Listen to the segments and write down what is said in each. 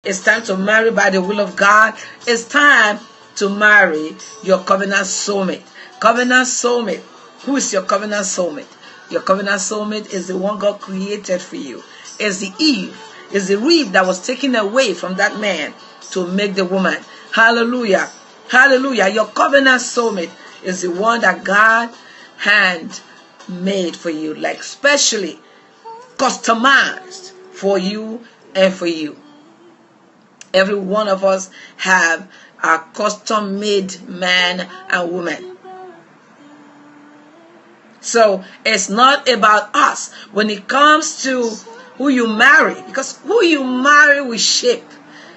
It's time to marry by the will of God. It's time to marry your covenant soulmate. Covenant soulmate. Who is your covenant soulmate? Your covenant soulmate is the one God created for you. It's the Eve. It's the rib that was taken away from that man to make the woman. Hallelujah. Hallelujah. Your covenant soulmate is the one that God hand made for you, like specially customized for you and for you. Every one of us have a custom-made man and woman. So it's not about us when it comes to who you marry, because who you marry will shape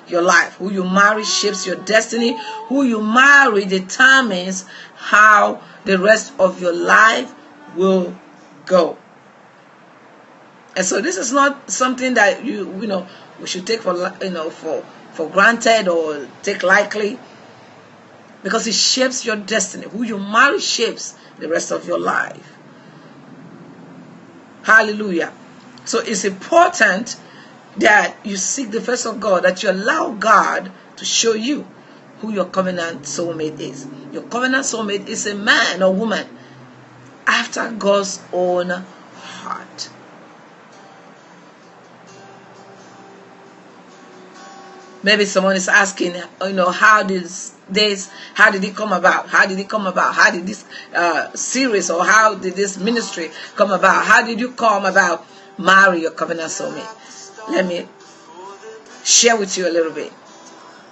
your life. Who you marry shapes your destiny. Who you marry determines how the rest of your life will go. And so this is not something that you know we should take for granted or take lightly, because it shapes your destiny. Who you marry shapes the rest of your life. Hallelujah. So it's important that you seek the face of God, that you allow God to show you who your covenant soulmate is. Your covenant soulmate is a man or woman after God's own heart. Maybe someone is asking, how did it come about? How did it come about? How did this series, or how did this ministry come about? How did you come about marry your covenant soulmate? Let me share with you a little bit.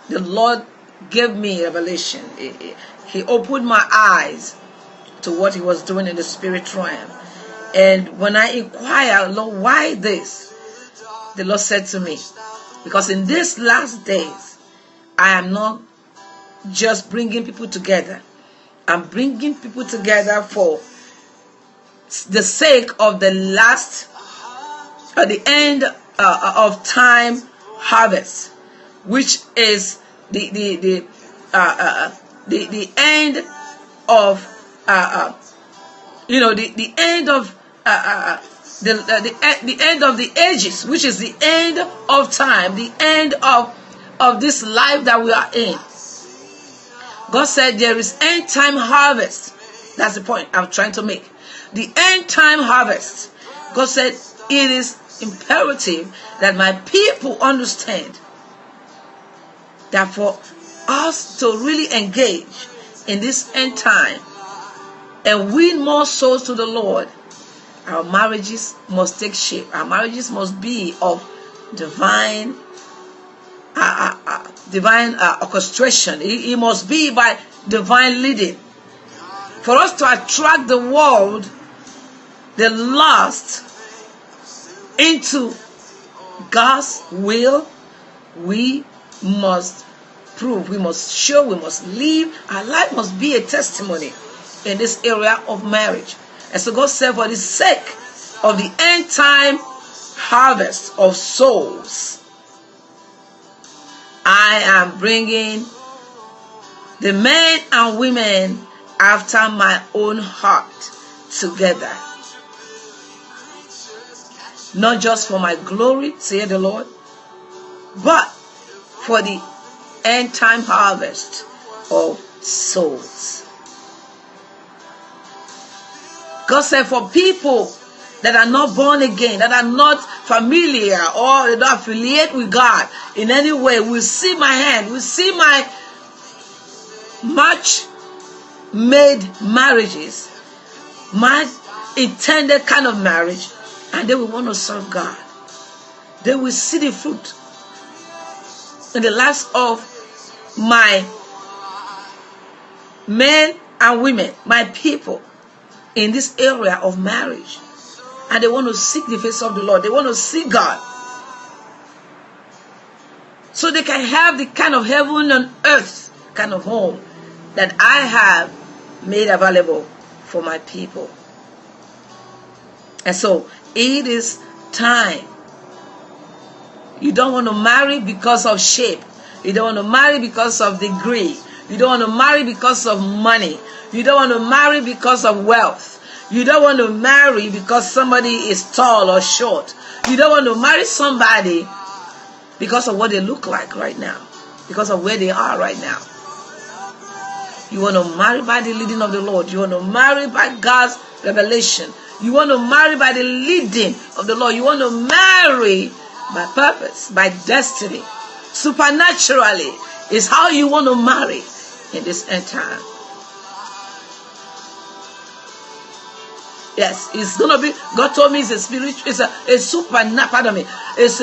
The Lord gave me revelation. He opened my eyes to what He was doing in the spirit realm. And when I inquired, Lord, why this? The Lord said to me, because in these last days, I am not just bringing people together. I'm bringing people together for the sake of the end of time harvest, which is the end of the end of the end of the ages, which is the end of time, the end of this life that we are in. God said there is end time harvest. That's the point I'm trying to make. The end time harvest. God said it is imperative that my people understand that for us to really engage in this end time and win more souls to the Lord, our marriages must take shape. Our marriages must be of divine orchestration. It must be by divine leading. For us to attract the world, the lost, into God's will, we must prove, we must show, we must live. Our life must be a testimony in this area of marriage. And so God said, for the sake of the end time harvest of souls, I am bringing the men and women after my own heart together. Not just for my glory, saith the Lord, but for the end time harvest of souls. God said, for people that are not born again, that are not familiar or they don't affiliate with God in any way, will see my hand, will see my match-made marriages, my intended kind of marriage, and they will want to serve God. They will see the fruit in the lives of my men and women, my people, in this area of marriage. And they want to seek the face of the Lord. They want to see God, so they can have the kind of heaven and earth kind of home that I have made available for my people. And so it is time. You don't want to marry because of shape. You don't want to marry because of degree. You don't want to marry because of money. You don't want to marry because of wealth. You don't want to marry because somebody is tall or short. You don't want to marry somebody because of what they look like right now, because of where they are right now. You want to marry by the leading of the Lord. You want to marry by God's revelation. You want to marry by the leading of the Lord. You want to marry by purpose, by destiny. Supernaturally is how you want to marry in this end time. Yes, it's gonna be. God told me it's a spiritual, it's a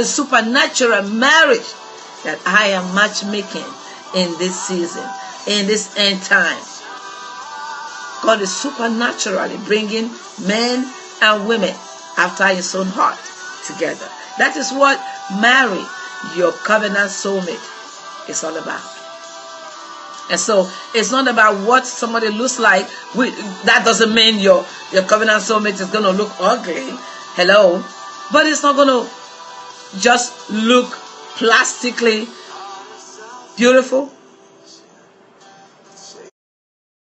supernatural marriage that I am matchmaking in this season, in this end time. God is supernaturally bringing men and women after His own heart together. That is what marry your covenant soulmate is all about. And so it's not about what somebody looks like. That doesn't mean your covenant soulmate is going to look ugly. Hello. But it's not going to just look plastically beautiful.